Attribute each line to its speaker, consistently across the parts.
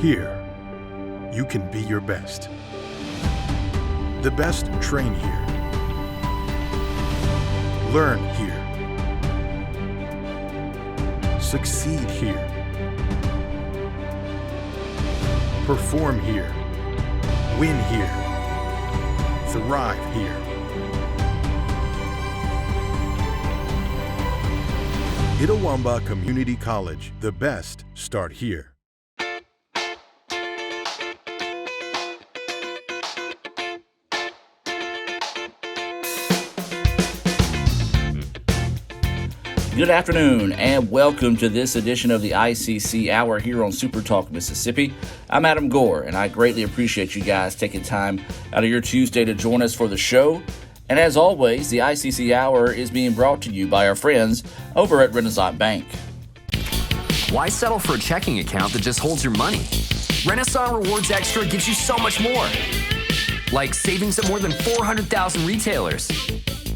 Speaker 1: Here, you can be your best. The best train here. Learn here. Succeed here. Perform here. Win here. Thrive here. Itawamba Community College. The best start here.
Speaker 2: Good afternoon and welcome to this edition of the ICC Hour here on Super Talk Mississippi. I'm Adam Gore and I greatly appreciate you guys taking time out of your Tuesday to join us for the show. And as always, the ICC Hour is being brought to you by our friends over at Renaissance Bank.
Speaker 3: Why settle for a checking account that just holds your money? Renaissance Rewards Extra gives you so much more. Like savings at more than 400,000 retailers,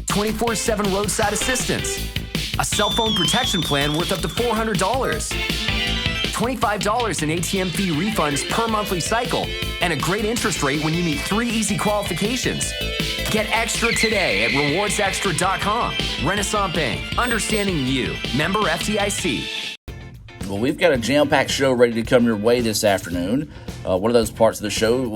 Speaker 3: 24/7 roadside assistance, a cell phone protection plan worth up to $400, $25 in ATM fee refunds per monthly cycle, and a great interest rate when you meet 3 easy qualifications. Get extra today at rewardsextra.com. Renaissance Bank, understanding you. Member FDIC.
Speaker 2: Well, we've got a jam-packed show ready to come your way this afternoon. One of those parts of the show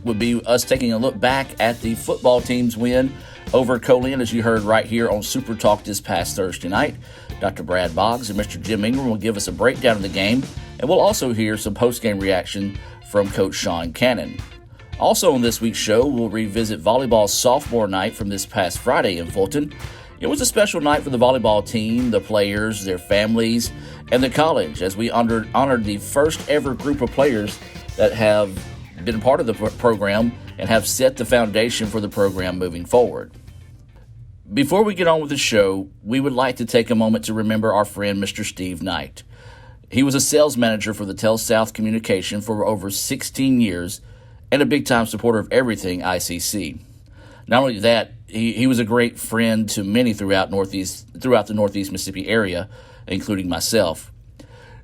Speaker 2: would be us taking a look back at the football team's win over Colin, as you heard right here on Super Talk this past Thursday night. Dr. Brad Boggs and Mr. Jim Ingram will give us a breakdown of the game, and we'll also hear some post-game reaction from Coach Sean Cannon. Also on this week's show, we'll revisit volleyball sophomore night from this past Friday in Fulton. It was a special night for the volleyball team, the players, their families, and the college, as we honored the first ever group of players that have been part of the program and have set the foundation for the program moving forward. Before we get on with the show, we would like to take a moment to remember our friend Mr. Steve Knight. He was a sales manager for the TelSouth Communication for over 16 years and a big-time supporter of everything ICC. Not only that, he was a great friend to many throughout the Northeast Mississippi area, including myself.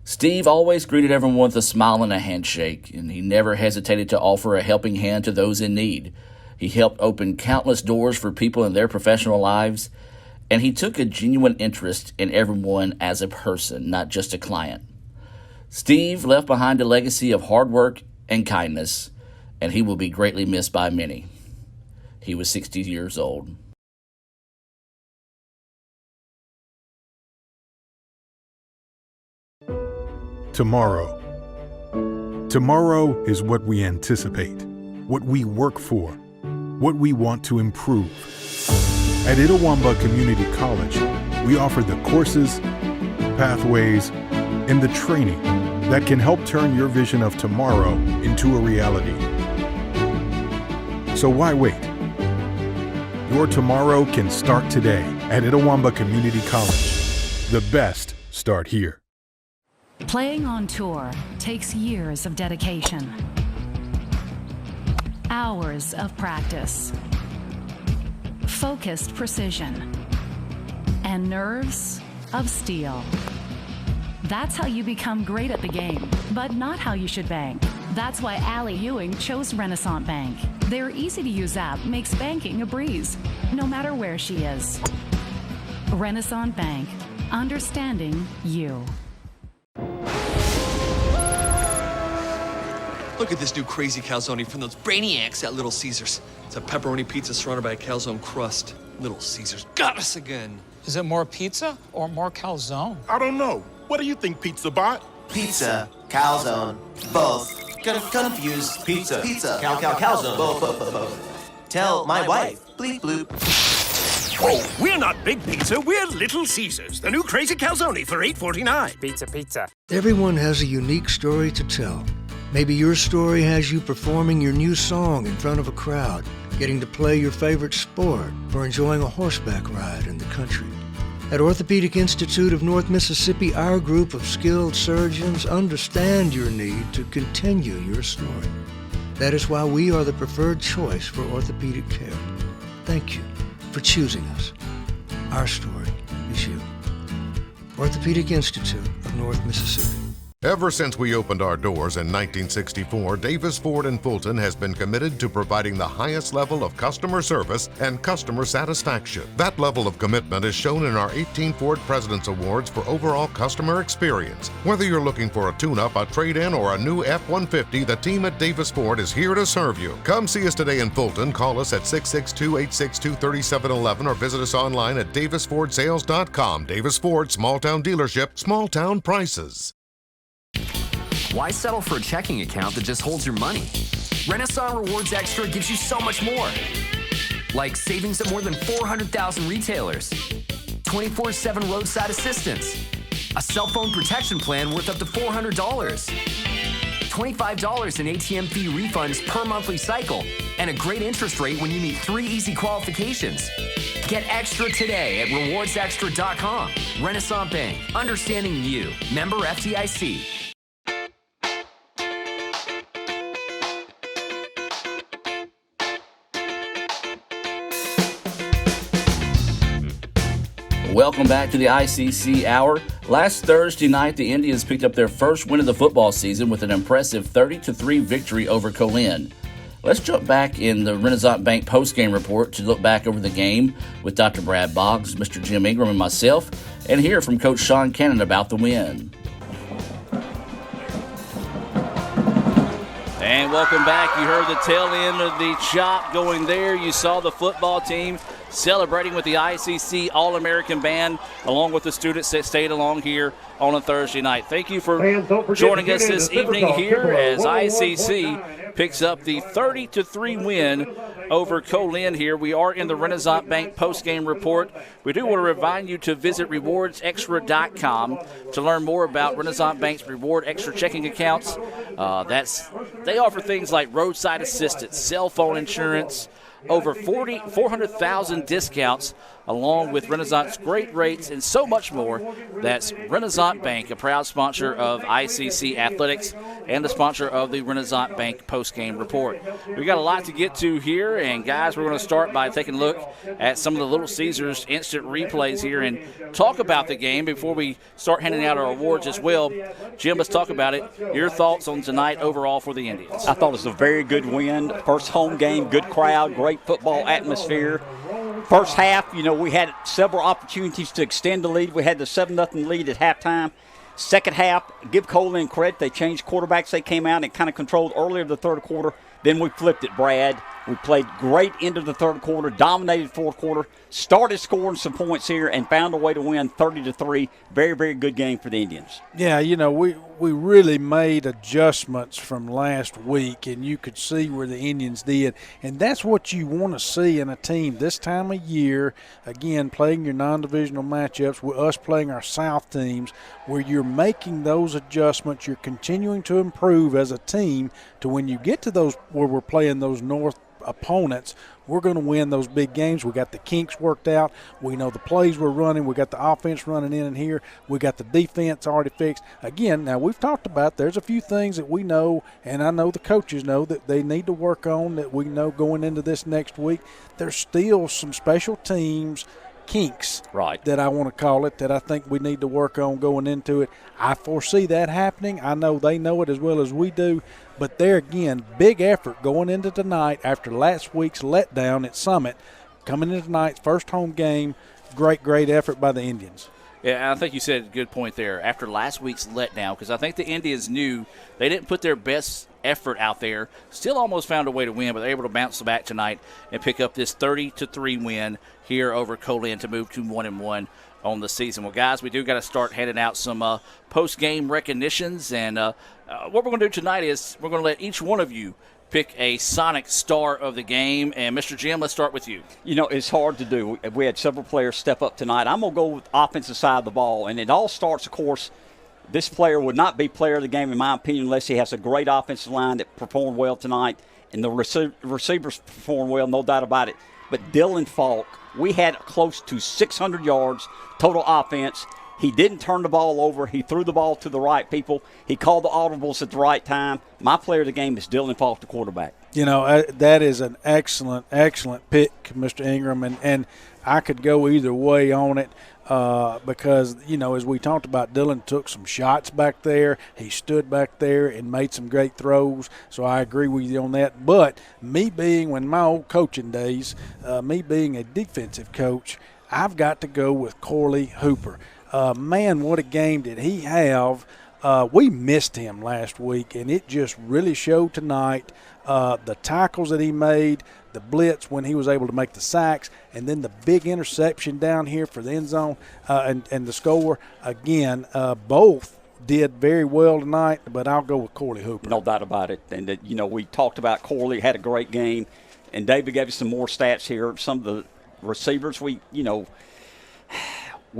Speaker 2: Steve always greeted everyone with a smile and a handshake, and he never hesitated to offer a helping hand to those in need. He helped open countless doors for people in their professional lives, and he took a genuine interest in everyone as a person, not just a client. Steve left behind a legacy of hard work and kindness, and he will be greatly missed by many. He was 60 years old.
Speaker 1: Tomorrow. Tomorrow is what we anticipate, what we work for, what we want to improve. At Itawamba Community College, we offer the courses, pathways, and the training that can help turn your vision of tomorrow into a reality. So why wait? Your tomorrow can start today at Itawamba Community College. The best start here.
Speaker 4: Playing on tour takes years of dedication, hours of practice, focused precision, and nerves of steel. That's how you become great at the game, but not how you should bank. That's why Allie Ewing chose Renaissance Bank. Their easy-to-use app makes banking a breeze, no matter where she is. Renaissance Bank, understanding you.
Speaker 5: Look at this new crazy calzone from those brainiacs at Little Caesars. It's a pepperoni pizza surrounded by a calzone crust. Little Caesars got us again.
Speaker 6: Is it more pizza or more calzone?
Speaker 7: I don't know. What do you think, Pizza Bot?
Speaker 8: Pizza, calzone, both. Confused. Pizza, calzone, both. Tell my wife. Bleep bloop.
Speaker 7: Oh, we're not Big Pizza, we're Little Caesars. The new crazy calzone for $8.49.
Speaker 6: Pizza.
Speaker 9: Everyone has a unique story to tell. Maybe your story has you performing your new song in front of a crowd, getting to play your favorite sport, or enjoying a horseback ride in the country. At Orthopedic Institute of North Mississippi, our group of skilled surgeons understand your need to continue your story. That is why we are the preferred choice for orthopedic care. Thank you for choosing us. Our story is you. Orthopedic Institute of North Mississippi.
Speaker 10: Ever since we opened our doors in 1964, Davis Ford in Fulton has been committed to providing the highest level of customer service and customer satisfaction. That level of commitment is shown in our 18 Ford President's Awards for overall customer experience. Whether you're looking for a tune-up, a trade-in, or a new F-150, the team at Davis Ford is here to serve you. Come see us today in Fulton. Call us at 662-862-3711 or visit us online at davisfordsales.com. Davis Ford, small-town dealership, small-town prices.
Speaker 3: Why settle for a checking account that just holds your money? Renaissance Rewards Extra gives you so much more. Like savings at more than 400,000 retailers, 24/7 roadside assistance, a cell phone protection plan worth up to $400, $25 in ATM fee refunds per monthly cycle, and a great interest rate when you meet 3 easy qualifications. Get extra today at rewardsextra.com. Renaissance Bank, understanding you. Member FDIC.
Speaker 2: Welcome back to the ICC Hour. Last Thursday night, the Indians picked up their first win of the football season with an impressive 30-3 victory over Colin. Let's jump back in the Renaissance Bank postgame report to look back over the game with Dr. Brad Boggs, Mr. Jim Ingram, and myself, and hear from Coach Sean Cannon about the win. And welcome back. You heard the tail end of the chop going there. You saw the football team celebrating with the ICC All-American Band, along with the students that stayed along here on a Thursday night. Thank you for joining us this evening here as ICC picks up the 30-3 win over Colin here. We are in the Renaissance Bank postgame report. We do want to remind you to visit rewardsextra.com to learn more about Renaissance Bank's Reward Extra checking accounts. They offer things like roadside assistance, cell phone insurance, over 400,000 discounts, along with Renaissance great rates and so much more. That's Renaissance Bank, a proud sponsor of ICC Athletics and the sponsor of the Renaissance Bank postgame report. We've got a lot to get to here, and guys, we're going to start by taking a look at some of the Little Caesars instant replays here and talk about the game before we start handing out our awards as well. Jim, let's talk about it. Your thoughts on tonight overall for the Indians?
Speaker 11: I thought it was a very good win. First home game, good crowd, great football atmosphere. First half, we had several opportunities to extend the lead. We had the 7-0 lead at halftime. Second half, give Colin credit. They changed quarterbacks. They came out and kind of controlled earlier the third quarter. Then we flipped it, Brad. We played great into the third quarter, dominated fourth quarter, started scoring some points here, and found a way to win 30-3. Very, very good game for the Indians.
Speaker 12: Yeah, we really made adjustments from last week, and you could see where the Indians did. And that's what you want to see in a team this time of year, again, playing your non-divisional matchups, with us playing our South teams, where you're making those adjustments, you're continuing to improve as a team to when you get to those where we're playing those North opponents, we're going to win those big games. We got the kinks worked out. We know the plays we're running. We got the offense running in and here. We got the defense already fixed. Again, now we've talked about there's a few things that we know, and I know the coaches know that they need to work on, that we know going into this next week. There's still some special teams kinks,
Speaker 11: right,
Speaker 12: that I want to call it, that I think we need to work on going into it. I foresee that happening. I know they know it as well as we do. But there again, big effort going into tonight after last week's letdown at Summit. Coming into tonight's first home game, great effort by the Indians.
Speaker 2: Yeah, I think you said a good point there. After last week's letdown, because I think the Indians knew they didn't put their best effort out there. Still almost found a way to win, but they're able to bounce back tonight and pick up this 30-3 win here over Colin to move to 1-1 on the season. Well, guys, we do got to start handing out some post-game recognitions, and what we're going to do tonight is we're going to let each one of you pick a Sonic star of the game. And Mr. Jim, let's start with you.
Speaker 11: It's hard to do. We had several players step up tonight. I'm going to go with offensive side of the ball, and it all starts, of course, this player would not be player of the game, in my opinion, unless he has a great offensive line that performed well tonight, and the receivers performed well, no doubt about it. But Dylan Falk, we had close to 600 yards total offense. He didn't turn the ball over. He threw the ball to the right people. He called the audibles at the right time. My player of the game is Dylan Falk, the quarterback.
Speaker 12: You know, that is an excellent, excellent pick, Mr. Ingram, and I could go either way on it. Because, you know, as we talked about, Dylan took some shots back there. He stood back there and made some great throws. So I agree with you on that. But me being, when my old coaching days, me being a defensive coach, I've got to go with Corley Hooper. Man, what a game did he have. We missed him last week, and it just really showed tonight. The tackles that he made, the blitz when he was able to make the sacks, and then the big interception down here for the end zone and the score. Again, both did very well tonight, but I'll go with Corley Hooper.
Speaker 11: No doubt about it. And, you know, we talked about Corley, had a great game, and David gave you some more stats here. Some of the receivers, we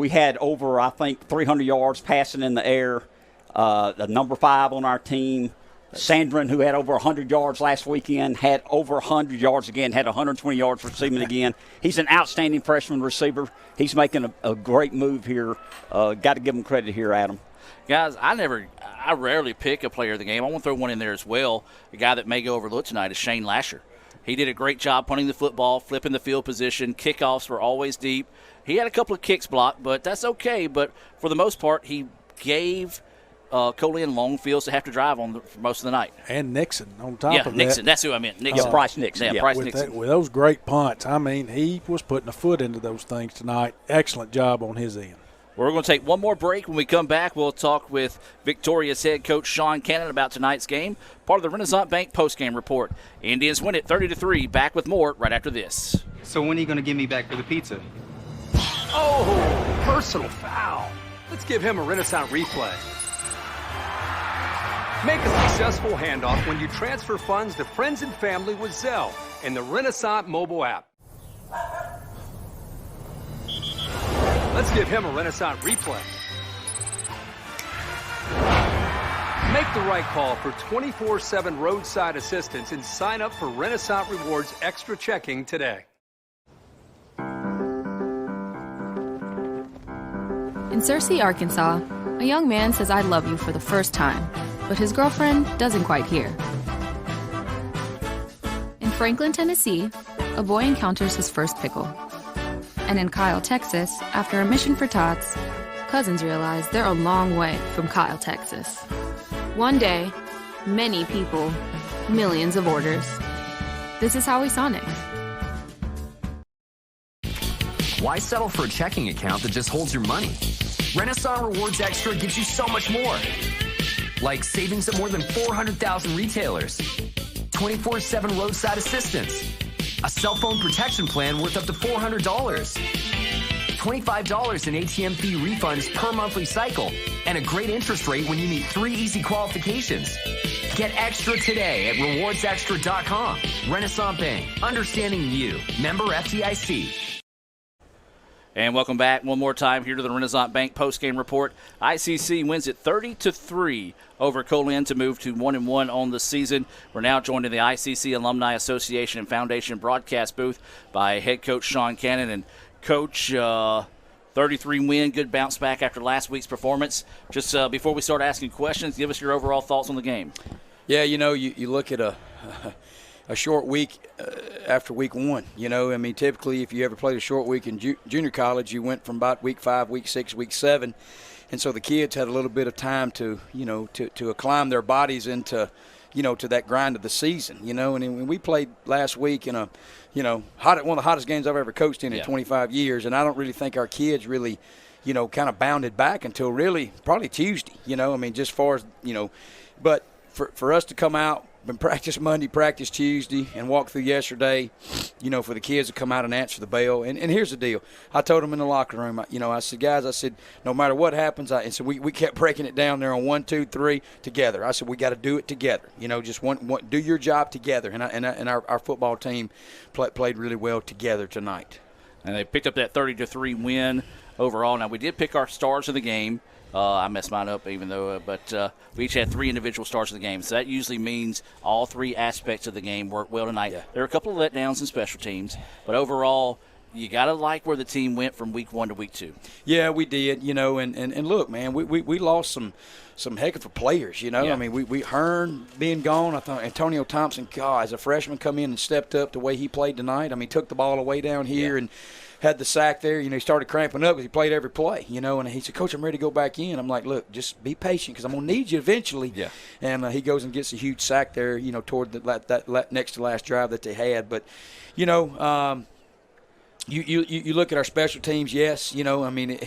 Speaker 11: had over, I think, 300 yards passing in the air. The number 5 on our team, Sandrin, who had over 100 yards last weekend, had over 100 yards again, had 120 yards receiving again. He's an outstanding freshman receiver. He's making a great move here. Got to give him credit here, Adam.
Speaker 2: Guys, I rarely pick a player of the game. I want to throw one in there as well. A guy that may go overlooked tonight is Shane Lasher. He did a great job punting the football, flipping the field position. Kickoffs were always deep. He had a couple of kicks blocked, but that's okay. But for the most part, he gave Colin long fields to have to drive on for most of the night.
Speaker 12: And Nixon on top of that.
Speaker 2: Yeah, Nixon. That's who I meant. Nixon.
Speaker 11: Bryce Nixon.
Speaker 2: Yeah, Bryce Nixon.
Speaker 12: With those great punts, I mean, he was putting a foot into those things tonight. Excellent job on his end.
Speaker 2: We're going to take one more break. When we come back, we'll talk with Victoria's head coach Sean Cannon about tonight's game, part of the Renaissance Bank postgame report. Indians win it 30-3. Back with more right after this.
Speaker 13: So when are you going to give me back for the pizza?
Speaker 14: Oh, personal foul. Let's give him a Renaissance replay. Make a successful handoff when you transfer funds to friends and family with Zelle and the Renaissance mobile app. Let's give him a Renaissance replay. Make the right call for 24/7 roadside assistance and sign up for Renaissance Rewards Extra Checking today.
Speaker 15: In Searcy, Arkansas, a young man says I love you for the first time, but his girlfriend doesn't quite hear. In Franklin, Tennessee, a boy encounters his first pickle. And in Kyle, Texas, after a mission for tots, cousins realize they're a long way from Kyle, Texas. One day, many people, millions of orders. This is how we Sonic.
Speaker 3: Why settle for a checking account that just holds your money? Renaissance Rewards Extra gives you so much more. Like savings at more than 400,000 retailers, 24/7 roadside assistance, a cell phone protection plan worth up to $400, $25 in ATM fee refunds per monthly cycle, and a great interest rate when you meet 3 easy qualifications. Get extra today at rewardsextra.com. Renaissance Bank, understanding you. Member FDIC.
Speaker 2: And welcome back one more time here to the Renaissance Bank postgame report. ICC wins it 30-3 over Colin to move to 1-1 on the season. We're now joined in the ICC Alumni Association and Foundation broadcast booth by head coach Sean Cannon. And Coach, 33 win, good bounce back after last week's performance. Just before we start asking questions, give us your overall thoughts on the game.
Speaker 16: Yeah, you know, you look at a short week after week 1. You know, I mean, typically if you ever played a short week in junior college, you went from about week 5, week 6, week 7. And so the kids had a little bit of time to, you know, to acclimb their bodies into, you know, to that grind of the season, you know. And we played last week in a, you know, one of the hottest games I've ever coached in 25 years. And I don't really think our kids really, you know, kind of bounded back until really probably Tuesday, you know. I mean, just far as, you know, but for us to come out and practice Monday, practice Tuesday, and walk through yesterday, you know, for the kids to come out and answer the bell. And here's the deal. I told them in the locker room, you know, I said, guys, I said, no matter what happens, and so we kept breaking it down there on 1, 2, 3 together. I said, we got to do it together. You know, just do your job together. And our football team played really well together tonight.
Speaker 2: And they picked up that 30-3 win overall. Now, we did pick our stars of the game. I messed mine up but we each had 3 individual stars of the game. So that usually means all 3 aspects of the game worked well tonight. Yeah. There were a couple of letdowns in special teams, but overall you got to like where the team went from week 1 to week 2.
Speaker 16: Yeah, we did, and look, man, we lost some heck of a players,
Speaker 2: Yeah.
Speaker 16: I mean, we Hearn being gone. I thought Antonio Thompson, God, as a freshman, come in and stepped up the way he played tonight. I mean, took the ball away down here and had the sack there. He started cramping up because he played every play, and he said, Coach, I'm ready to go back in. I'm like, look, just be patient because I'm going to need you eventually.
Speaker 2: Yeah.
Speaker 16: And he goes and gets a huge sack there, toward that next to last drive that they had. But, you look at our special teams, yes, I mean,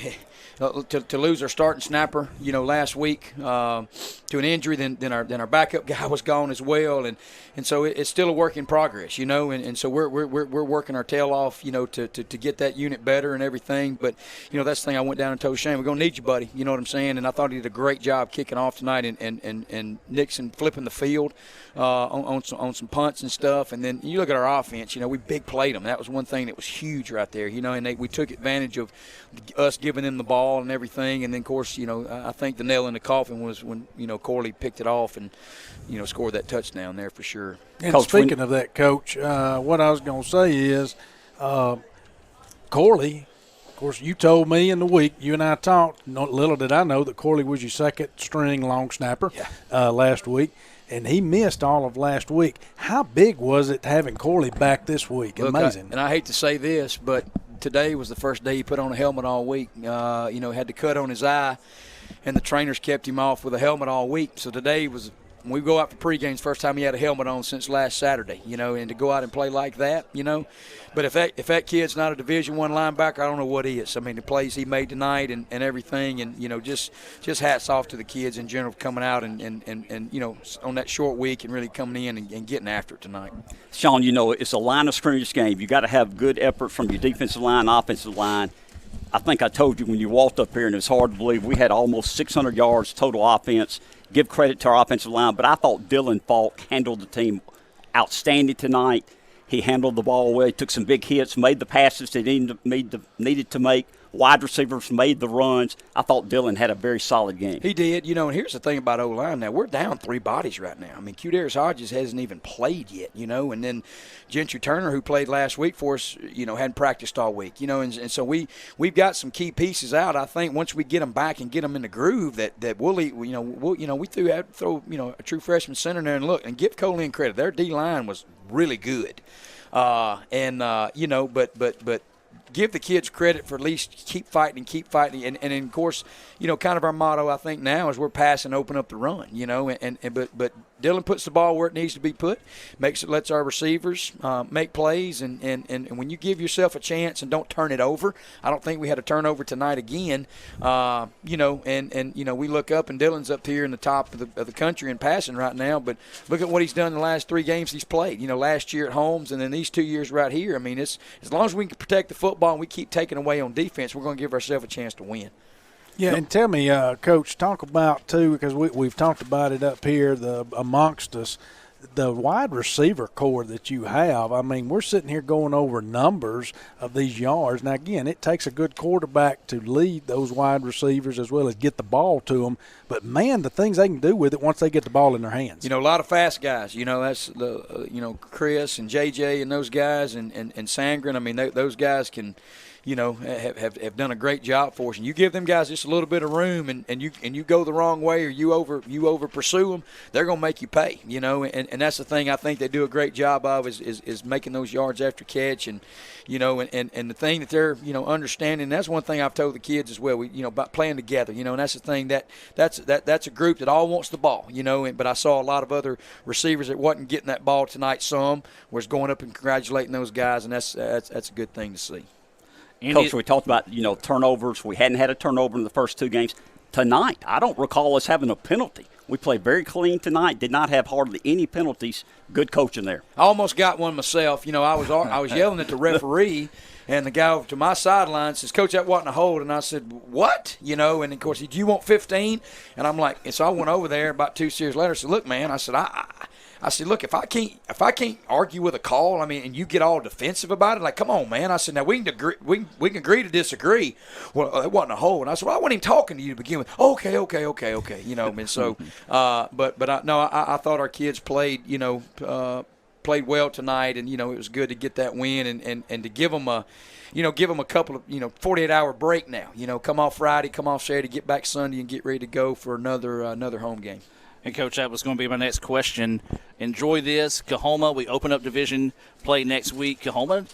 Speaker 16: to lose our starting snapper, last week to an injury, then our backup guy was gone as well, and so it's still a work in progress, and so we're working our tail off, to get that unit better and everything. But that's the thing I went down and told Shane, we're gonna need you, buddy. You know what I'm saying? And I thought he did a great job kicking off tonight, and Nixon flipping the field on some punts and stuff. And then you look at our offense, we big played them. That was one thing that was huge right there, and we took advantage of us giving them the ball and everything. And then, of course, I think the nail in the coffin was when, Corley picked it off and, scored that touchdown there for sure.
Speaker 12: And Coach, speaking of that, Coach, what I was going to say is Corley, of course, you told me in the week, you and I talked, little did I know that Corley was your second-string long snapper last week. And he missed all of last week. How big was it having Corley back this week?
Speaker 16: Look,
Speaker 12: Amazing.
Speaker 16: And I hate to say this, but today was the first day he put on a helmet all week. Had the cut on his eye, and the trainers kept him off with a helmet all week. So today was – when we go out for pregames, first time he had a helmet on since last Saturday, and to go out and play like that, But if that kid's not a Division I linebacker, I don't know what he is. I mean, the plays he made tonight and everything, and, just hats off to the kids in general for coming out and on that short week and really coming in and getting after it tonight.
Speaker 11: Sean, it's a line of scrimmage game. You got to have good effort from your defensive line, offensive line. I think I told you when you walked up here, and it's hard to believe, we had almost 600 yards total offense. Give credit to our offensive line, but I thought Dylan Falk handled the team outstanding tonight. He handled the ball well. He took some big hits, made the passes that he needed to make. Wide receivers made the runs. I thought Dylan had a very solid game.
Speaker 16: He did, and here's the thing about O-line now. We're down 3 bodies right now. I mean, Qdarius Hodges hasn't even played yet, and then Gentry Turner, who played last week for us, hadn't practiced all week, and so we've got some key pieces out. I think once we get them back and get them in the groove that we throw a true freshman center in there and look and give Colin credit. Their D-line was really good. But give the kids credit for at least keep fighting. And of course, kind of our motto, I think, now is we're pass and open up the run, but Dylan puts the ball where it needs to be put, lets our receivers make plays, and when you give yourself a chance and don't turn it over, I don't think we had a turnover tonight again, we look up and Dylan's up here in the top of the country in passing right now, but look at what he's done in the last 3 games he's played, last year at Holmes and then these 2 years right here. I mean, it's as long as we can protect the football and we keep taking away on defense, we're going to give ourselves a chance to win.
Speaker 12: Yeah, and tell me, Coach, talk about, too, because we've talked about it up here amongst us, the wide receiver core that you have. I mean, we're sitting here going over numbers of these yards. Now, again, it takes a good quarterback to lead those wide receivers as well as get the ball to them. But, man, the things they can do with it once they get the ball in their hands.
Speaker 16: A lot of fast guys. That's Chris and JJ and those guys and Sangren. I mean, those guys can – have done a great job for us. And you give them guys just a little bit of room, and you go the wrong way or you over pursue them, they're going to make you pay. And that's the thing I think they do a great job of is making those yards after catch, and and the thing that they're understanding. That's one thing I've told the kids as well. We about playing together. And that's the thing that's a group that all wants the ball. But I saw a lot of other receivers that wasn't getting that ball tonight. Some was going up and congratulating those guys, and that's a good thing to see.
Speaker 11: Coach, we talked about, turnovers. We hadn't had a turnover in the first 2 games. Tonight, I don't recall us having a penalty. We played very clean tonight, did not have hardly any penalties. Good coaching there.
Speaker 16: I almost got one myself. I was yelling at the referee, and the guy over to my sideline says, Coach, that wasn't a hold. And I said, what? And, of course, he said, do you want 15? And I'm like, and so I went over there about 2 series later. I said, look, man, I said, I said, look, if I can't argue with a call, I mean, and you get all defensive about it, like, come on, man. I said, now we can agree to disagree. Well, it wasn't a hold. And I said, well, I wasn't even talking to you to begin with. Okay. And so, I thought our kids played, played well tonight, and, it was good to get that win and to give them a couple of, 48-hour break now. Come off Friday, come off Saturday, get back Sunday, and get ready to go for another home game.
Speaker 2: And, Coach, that was going to be my next question. Enjoy this. Coahoma, we open up division play next week. Coahoma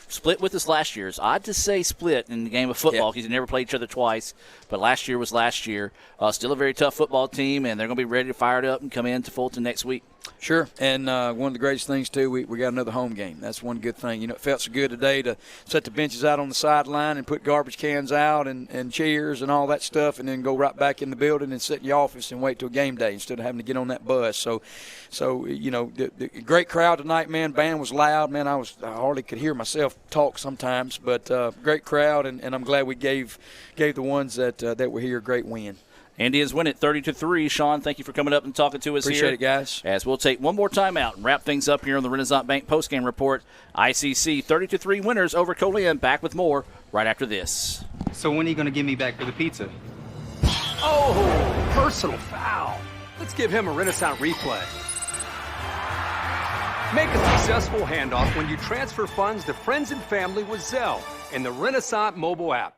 Speaker 2: split with us last year. It's odd to say split in the game of football because they never played each other twice, but last year was last year. Still a very tough football team, and they're going to be ready to fire it up and come into Fulton next week.
Speaker 16: Sure, and one of the greatest things, too, we got another home game. That's one good thing. It felt so good today to set the benches out on the sideline and put garbage cans out and chairs and all that stuff, and then go right back in the building and sit in the office and wait till game day instead of having to get on that bus. So the great crowd tonight, man. Band was loud, man. I hardly could hear myself talk sometimes, but great crowd, and I'm glad we gave the ones that were here a great win.
Speaker 2: Indians win it 30-3. Sean, thank you for coming up and talking to us.
Speaker 16: Appreciate it, guys.
Speaker 2: As we'll take one more time out and wrap things up here on the Renaissance Bank postgame report. ICC 30-3 winners over Colin. Back with more right after this.
Speaker 13: So when are you going to give me back for the pizza?
Speaker 14: Oh, personal foul. Let's give him a Renaissance replay. Make a successful handoff when you transfer funds to friends and family with Zelle in the Renaissance mobile app.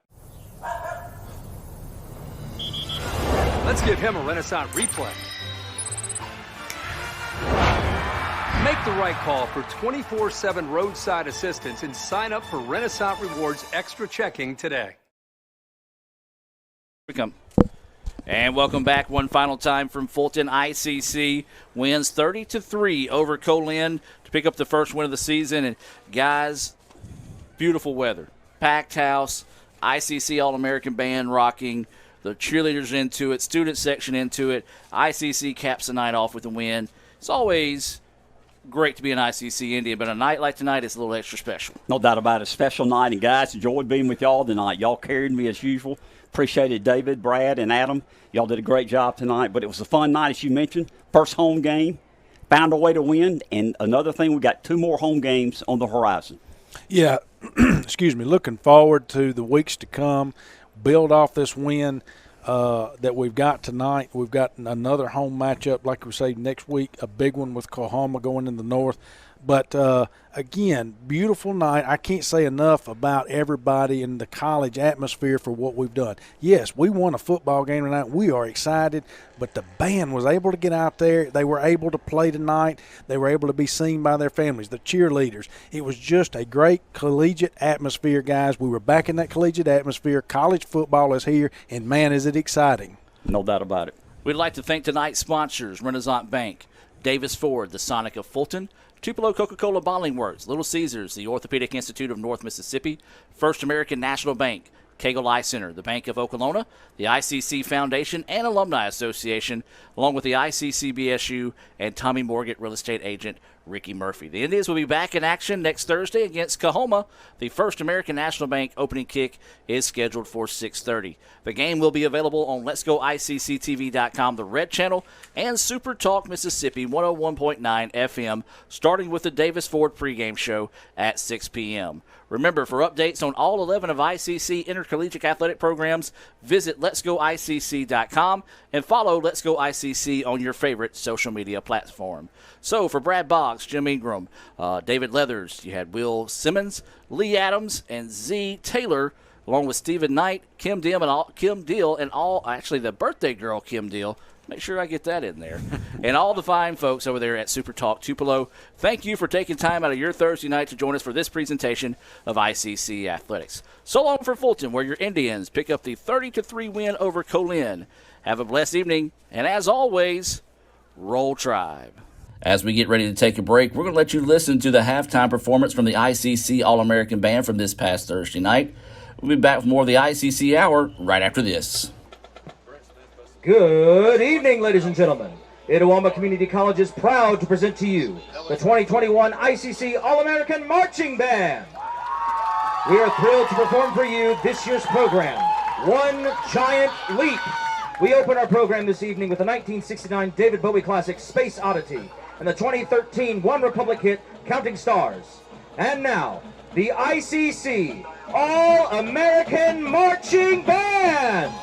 Speaker 14: Let's give him a Renaissance replay. Make the right call for 24/7 roadside assistance and sign up for Renaissance Rewards Extra Checking today.
Speaker 2: And welcome back one final time from Fulton. ICC wins 30-3 over Colin to pick up the first win of the season. And guys, beautiful weather, packed house, ICC All-American band rocking. The cheerleaders into it, student section into it. ICC caps the night off with a win. It's always great to be an ICC Indian, but a night like tonight is a little extra special.
Speaker 11: No doubt about it. Special night. And, guys, enjoyed being with y'all tonight. Y'all carried me as usual. Appreciated David, Brad, and Adam. Y'all did a great job tonight. But it was a fun night, as you mentioned. First home game. Found a way to win. And another thing, we got 2 more home games on the horizon.
Speaker 12: Yeah, excuse me, looking forward to the weeks to come. Build off this win that we've got tonight. We've got another home matchup, like we say, next week, a big one with Coahoma going in the north. But, again, beautiful night. I can't say enough about everybody in the college atmosphere for what we've done. Yes, we won a football game tonight. We are excited, but the band was able to get out there. They were able to play tonight. They were able to be seen by their families, the cheerleaders. It was just a great collegiate atmosphere, guys. We were back in that collegiate atmosphere. College football is here, and, man, is it exciting.
Speaker 11: No doubt about it.
Speaker 2: We'd like to thank tonight's sponsors, Renaissance Bank, Davis Ford, the Sonic of Fulton, Tupelo Coca-Cola Bottling Works, Little Caesars, the Orthopedic Institute of North Mississippi, First American National Bank, Cagle Eye Center, the Bank of Okolona, the ICC Foundation and Alumni Association, along with the ICC BSU and Tommy Morgan Real Estate Agent Ricky Murphy. The Indians will be back in action next Thursday against Coahoma. The First American National Bank opening kick is scheduled for 6:30. The game will be available on Let'sGoICCTV.com, the Red Channel, and Super Talk Mississippi 101.9 FM, starting with the Davis Ford pregame show at 6 p.m. Remember, for updates on all 11 of ICC intercollegiate athletic programs, visit Let'sGoICC.com and follow Let's Go ICC on your favorite social media platform. So, for Brad Boggs, Jim Ingram, David Leathers, you had Will Simmons, Lee Adams, and Z. Taylor, along with Stephen Knight, Kim Deal, and all, actually the birthday girl, Kim Deal. Make sure I get that in there. And all the fine folks over there at Super Talk Tupelo, thank you for taking time out of your Thursday night to join us for this presentation of ICC Athletics. So long for Fulton, where your Indians pick up the 30-3 win over Colin. Have a blessed evening, and as always, Roll Tribe. As we get ready to take a break, we're going to let you listen to the halftime performance from the ICC All-American Band from this past Thursday night. We'll be back with more of the ICC Hour right after this.
Speaker 17: Good evening, ladies and gentlemen. Itawamba Community College is proud to present to you the 2021 ICC All-American Marching Band. We are thrilled to perform for you this year's program, One Giant Leap. We open our program this evening with the 1969 David Bowie classic, Space Oddity, and the 2013 One Republic hit, Counting Stars. And now, the ICC All-American Marching Band!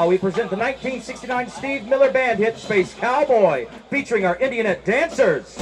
Speaker 17: we present the 1969 Steve Miller Band hit Space Cowboy, featuring our Indianette dancers.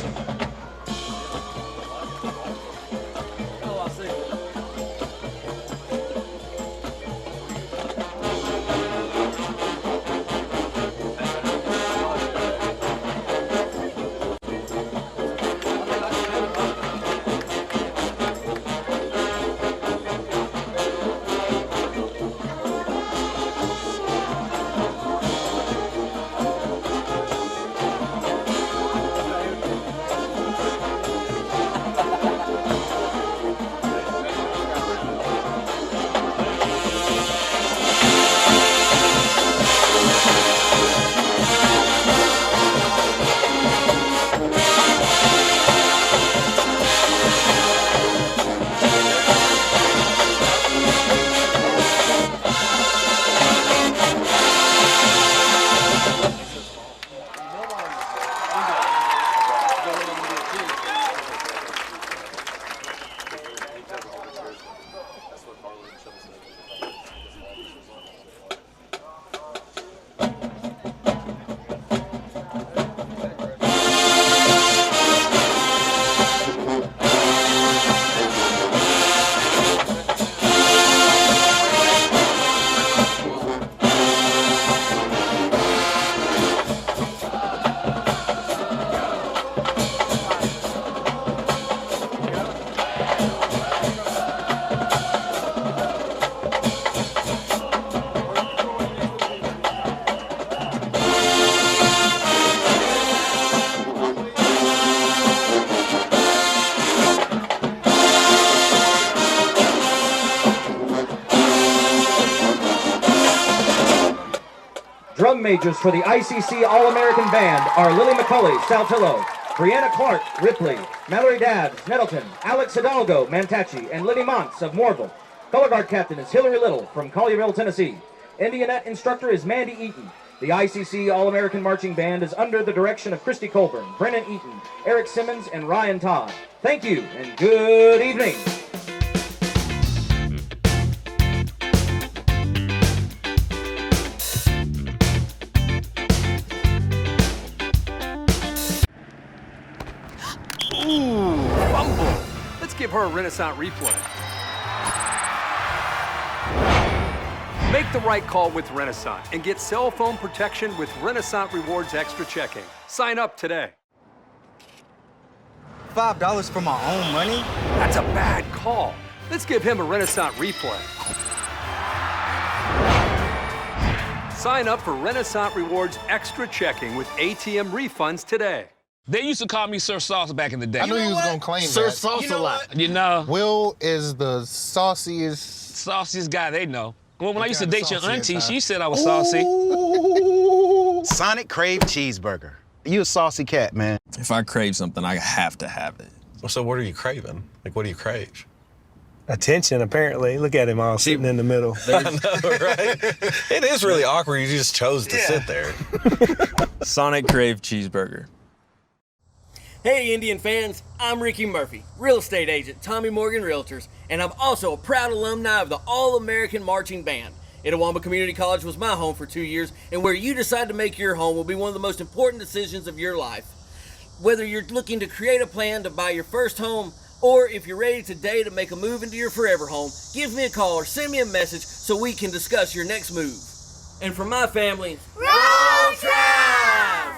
Speaker 17: Drum majors for the ICC All-American Band are Lily McCulley, Saltillo, Brianna Clark, Ripley, Mallory Dabbs, Nettleton, Alex Hidalgo, Mantachi, and Liddy Montz of Morville. Color guard captain is Hillary Little from Collierville, Tennessee. Indianette instructor is Mandy Eaton. The ICC All-American Marching Band is under the direction of Christy Colburn, Brennan Eaton, Eric Simmons, and Ryan Todd. Thank you, and good evening.
Speaker 14: Ooh, fumble. Let's give her a Renaissance replay. Make the right call with Renaissance and get cell phone protection with Renaissance Rewards Extra Checking. Sign up today.
Speaker 13: $5 for my own money?
Speaker 14: That's a bad call. Let's give him a Renaissance replay. Sign up for Renaissance Rewards Extra Checking with ATM refunds today.
Speaker 18: They used to call me Sir Sauce back in the day.
Speaker 19: I knew you was gonna claim
Speaker 18: Sir
Speaker 19: that.
Speaker 18: Sauce a lot. You know.
Speaker 19: Will is the sauciest
Speaker 18: guy they know. Well, when I used to
Speaker 19: kinda
Speaker 18: date your
Speaker 19: saucy at
Speaker 18: auntie,
Speaker 19: times.
Speaker 18: she said I was saucy.
Speaker 20: Sonic Crave Cheeseburger. You a saucy cat, man.
Speaker 21: If I crave something, I have to have it.
Speaker 22: Well, so what are you craving? Like, what do you crave?
Speaker 23: Attention, apparently. Look at him all sitting in the middle.
Speaker 22: I know, right? It is really awkward. You just chose to sit there.
Speaker 21: Sonic Crave Cheeseburger.
Speaker 24: Hey Indian fans, I'm Ricky Murphy, real estate agent, Tommy Morgan Realtors, and I'm also a proud alumni of the All-American Marching Band. Itawamba Community College was my home for 2 years, and where you decide to make your home will be one of the most important decisions of your life. Whether you're looking to create a plan to buy your first home, or if you're ready today to make a move into your forever home, give me a call or send me a message so we can discuss your next move. And for my family, Roll Tribe!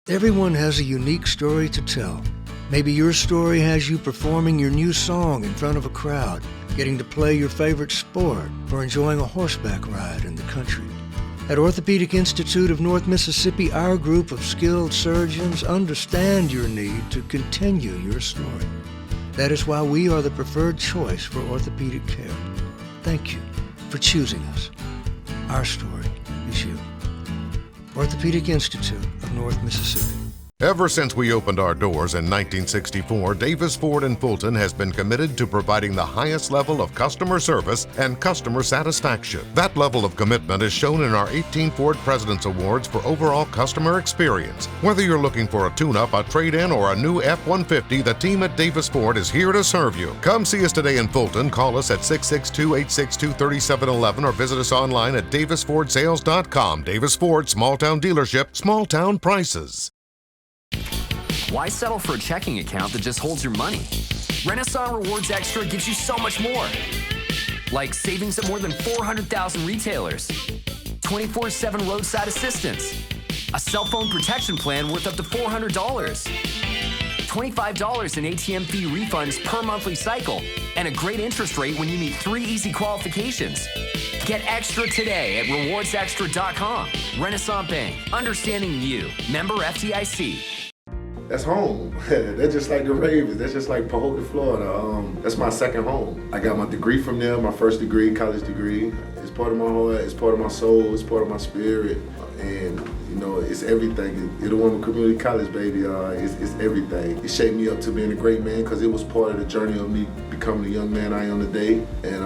Speaker 9: Everyone has a unique story to tell. Maybe your story has you performing your new song in front of a crowd, getting to play your favorite sport, or enjoying a horseback ride in the country. At Orthopedic Institute of North Mississippi, our group of skilled surgeons understand your need to continue your story. That is why we are the preferred choice for orthopedic care. Thank you for choosing us. Our story is you. Orthopedic Institute of North Mississippi.
Speaker 10: Ever since we opened our doors in 1964, Davis Ford in Fulton has been committed to providing the highest level of customer service and customer satisfaction. That level of commitment is shown in our 18 Ford President's Awards for overall customer experience. Whether you're looking for a tune-up, a trade-in, or a new F-150, the team at Davis Ford is here to serve you. Come see us today in Fulton. Call us at 662-862-3711 or visit us online at davisfordsales.com. Davis Ford, small-town dealership, small-town prices.
Speaker 3: Why settle for a checking account that just holds your money? Renaissance Rewards Extra gives you so much more. Like savings at more than 400,000 retailers, 24/7 roadside assistance, a cell phone protection plan worth up to $400, $25 in ATM fee refunds per monthly cycle, and a great interest rate when you meet 3 easy qualifications. Get extra today at rewardsextra.com. Renaissance Bank, understanding you. Member FDIC.
Speaker 1: That's home. That's just like the Ravens. That's just like Pahokee, Florida. That's my second home. I got my degree from there, my first degree, college degree. It's part of my heart, it's part of my soul, it's part of my spirit. And, you know, it's everything. Itawamba Community College, baby, it's everything. It shaped me up to being a great man because it was part of the journey of me becoming the young man I am today. And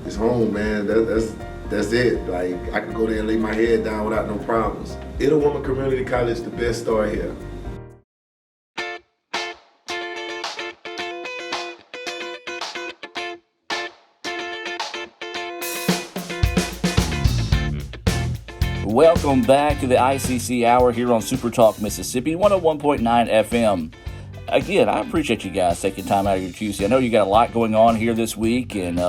Speaker 1: it's home, man. That's it. Like, I could go there and lay my head down without no problems. Itawamba Community College, the best star here.
Speaker 2: Welcome back to the ICC Hour here on Super Talk Mississippi 101.9 FM. Again, I appreciate you guys taking time out of your Tuesday. I know you got a lot going on here this week and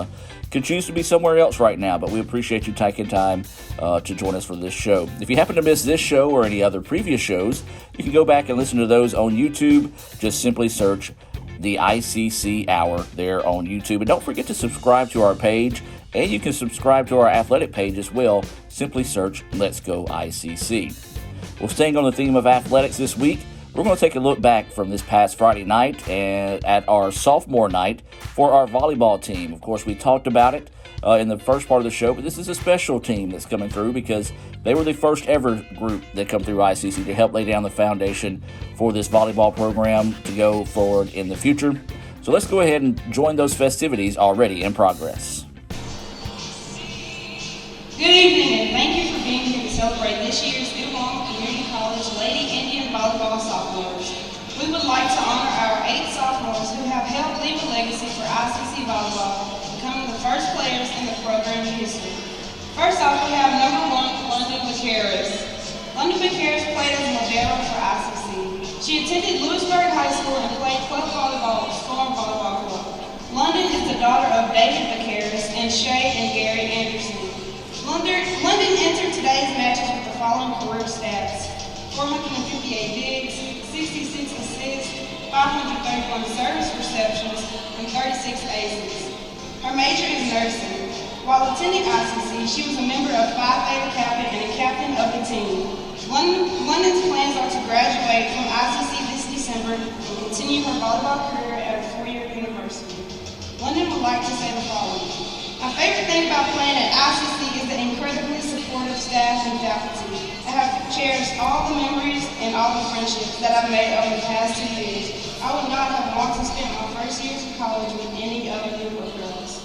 Speaker 2: could choose to be somewhere else right now, but we appreciate you taking time to join us for this show. If you happen to miss this show or any other previous shows, you can go back and listen to those on YouTube. Just simply search the ICC Hour there on YouTube. And don't forget to subscribe to our page. And you can subscribe to our athletic page as well. Simply search Let's Go ICC. Well, staying on the theme of athletics this week, we're going to take a look back from this past Friday night and at our sophomore night for our volleyball team. Of course, we talked about it in the first part of the show, but this is a special team that's coming through because they were the first ever group that come through ICC to help lay down the foundation for this volleyball program to go forward in the future. So let's go ahead and join those festivities already in progress.
Speaker 4: Good evening, and thank you for being here to celebrate this year's Itawamba Community College Lady Indian Volleyball sophomores. We would like to honor our 8 sophomores who have helped leave a legacy for ICC Volleyball, becoming the first players in the program's history. First off, we have number 1, London Vaqueros. London Vaqueros played as a modelo for ICC. She attended Lewisburg High School and played club volleyball at Storm Volleyball Club. London is the daughter of David Vaqueros and Shay and Gary Anderson. London entered today's matches with the following career stats: 458 digs, 66 assists, 531 service receptions, and 36 aces. Her major is nursing. While attending ICC, she was a member of Phi Theta Kappa and a captain of the team. London's plans are to graduate from ICC this December and continue her volleyball career at a 4-year university. London would like to say the following. My favorite thing about playing at ICC is the incredibly supportive staff and faculty. I have cherished all the memories and all the friendships that I've made over the past 2 years. I would not have wanted to spend my first years of college with any other group of girls.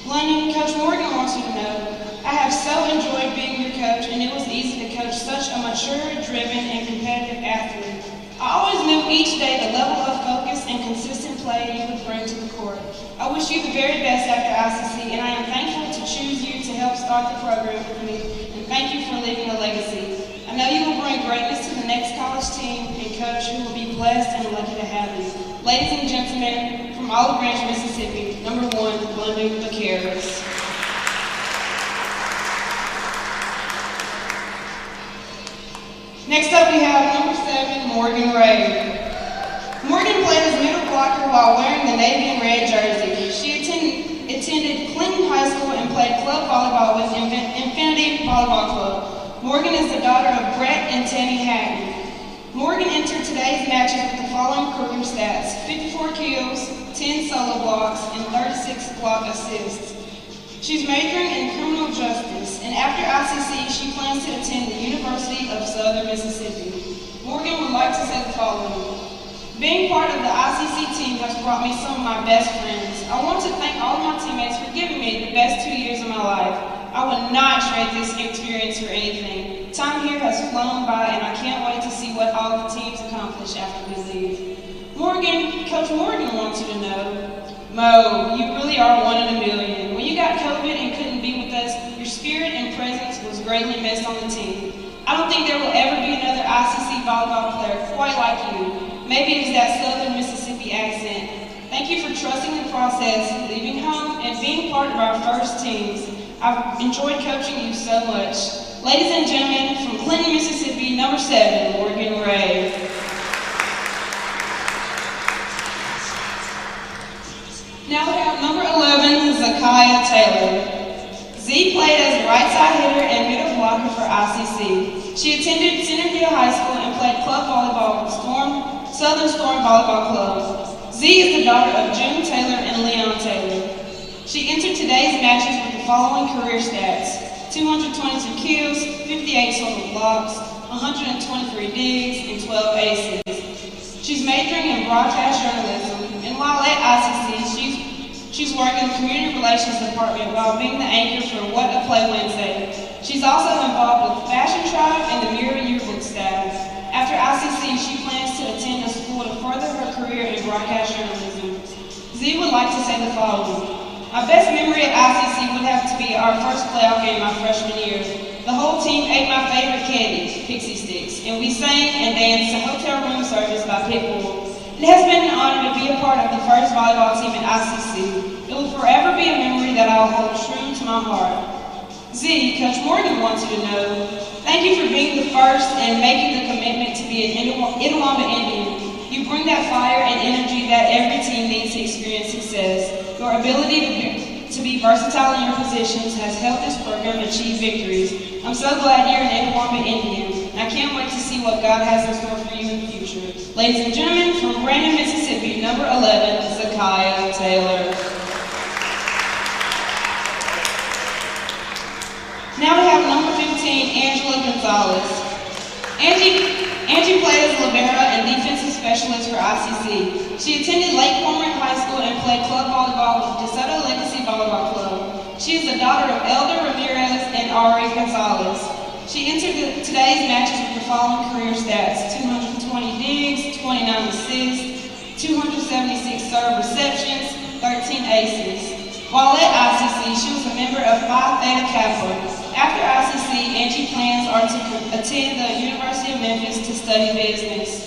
Speaker 4: London, Coach Morgan wants you to know, I have so enjoyed being your coach, and it was easy to coach such a mature, driven, and competitive athlete. I always knew each day the level of focus and consistent play you would bring to the court. I wish you the very best after ICC, and I am thankful to choose you to help start the program with me, and thank you for leaving a legacy. I know you will bring greatness to the next college team and coach who will be blessed and lucky to have you. Ladies and gentlemen, from Olive Branch, Mississippi, number 1, London Vaqueros. Next up we have number 7, Morgan Ray. Morgan played as middle blocker while wearing the navy and red jersey. She attended Clinton High School and played club volleyball with Infinity Volleyball Club. Morgan is the daughter of Brett and Tammy Hatton. Morgan entered today's matches with the following career stats: 54 kills, 10 solo blocks, and 36 block assists. She's majoring in criminal justice, and after ICC, she plans to attend the University of Southern Mississippi. Morgan would like to say the following. Being part of the ICC team has brought me some of my best friends. I want to thank all of my teammates for giving me the best 2 years of my life. I would not trade this experience for anything. Time here has flown by and I can't wait to see what all the teams accomplish after we leave. Coach Morgan wants you to know, Mo, you really are one in a million. When you got COVID and couldn't be with us, your spirit and presence was greatly missed on the team. I don't think there will ever be another ICC volleyball player quite like you. Maybe it's that Southern Mississippi accent. Thank you for trusting the process, leaving home, and being part of our first teams. I've enjoyed coaching you so much. Ladies and gentlemen, from Clinton, Mississippi, number 7, Morgan Ray. Now we have number 11, Zakiah Taylor. Z played as a right side hitter and middle blocker for ICC. She attended Center Hill High School and played club volleyball with Southern Storm Volleyball Club. Z is the daughter of June Taylor and Leon Taylor. She entered today's matches with the following career stats: 222 kills, 58 total blocks, 123 digs, and 12 aces. She's majoring in broadcast journalism, and while at ICC, she's working in the community relations department while being the anchor for What a Play Wednesday. She's also involved with Fashion Tribe and the Mirror Yearbook staff. After ICC, she plans to attend a school to further her career in broadcast journalism. Z would like to say the following. My best memory at ICC would have to be our first playoff game my freshman year. The whole team ate my favorite candy, Pixie Sticks, and we sang and danced to Hotel Room Service by Pitbull. It has been an honor to be a part of the first volleyball team at ICC. It will forever be a memory that I will hold true to my heart. Z, Coach Morgan wants you to know, thank you for being the first and making the commitment to be an Itawamba Indian. You bring that fire and energy that every team needs to experience success. Your ability to be versatile in your positions has helped this program achieve victories. I'm so glad you're an Itawamba Indian. I can't wait to see what God has in store for you in the future. Ladies and gentlemen, from Brandon, Mississippi, number 11, Zakiah Taylor. Now we have number 15, Angela Gonzalez. Angie played as a libero and defensive specialist for ICC. She attended Lake Cormorant High School and played club volleyball with DeSoto Legacy Volleyball Club. She is the daughter of Elder Ramirez and Ari Gonzalez. She entered today's matches with the following career stats: 220 digs, 29 assists, 276 serve receptions, 13 aces. While at ICC, she was a member of Phi Theta Kappa. After ICC, Angie plans are to attend the University of Memphis to study business.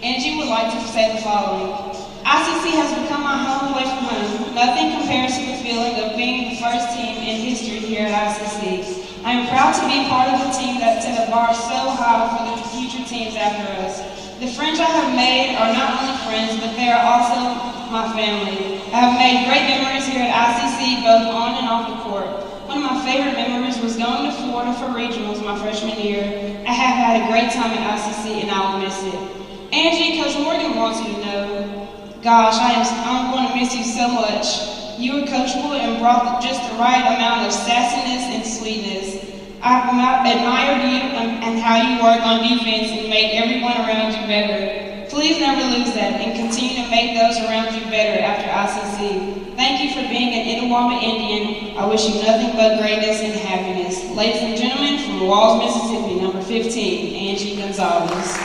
Speaker 4: Angie would like to say the following. ICC has become my home away from home. Nothing compares to the feeling of being the first team in history here at ICC. I am proud to be part of a team that set a bar so high for the future teams after us. The friends I have made are not only friends, but they are also my family. I have made great memories here at ICC, both on and off the court. One of my favorite memories was going to Florida for regionals my freshman year. I have had a great time at ICC and I will miss it. Angie, Coach Morgan wants you to know, gosh, I'm going to miss you so much. You were coachable and brought just the right amount of sassiness and sweetness. I've admired you and how you work on defense and make everyone around you better. Please never lose that and continue to make those around you better after ICC. Thank you for being an Itawamba Indian. I wish you nothing but greatness and happiness. Ladies and gentlemen, from Walls, Mississippi, number 15, Angie Gonzalez.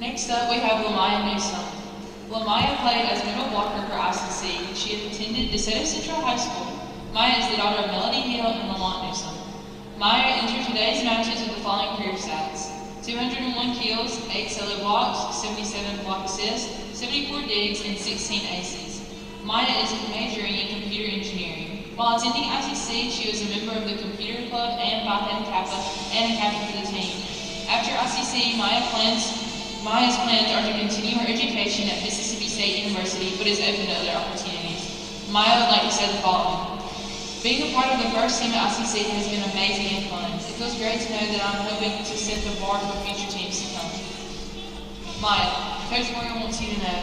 Speaker 5: Next up, we have Lamaya Newsom. Lamaya played as middle blocker for ICC. She attended DeSoto Central High School. Maya is the daughter of Melody Hill and Lamont Newsom. Maya entered today's matches with the following career stats: 201 kills, 8 solo blocks, 77 block assists, 74 digs, and 16 aces. Maya is majoring in computer engineering. While attending ICC, she was a member of the computer club and Phi Theta Kappa and a captain for the team. After ICC, Maya's plans are to continue her education at Mississippi State University, but is open to other opportunities. Maya would like to say the following. Being a part of the first team at ICC has been amazing and fun. It feels great to know that I'm hoping to set the bar for future teams to come. Maya, Coach Morgan wants you to know,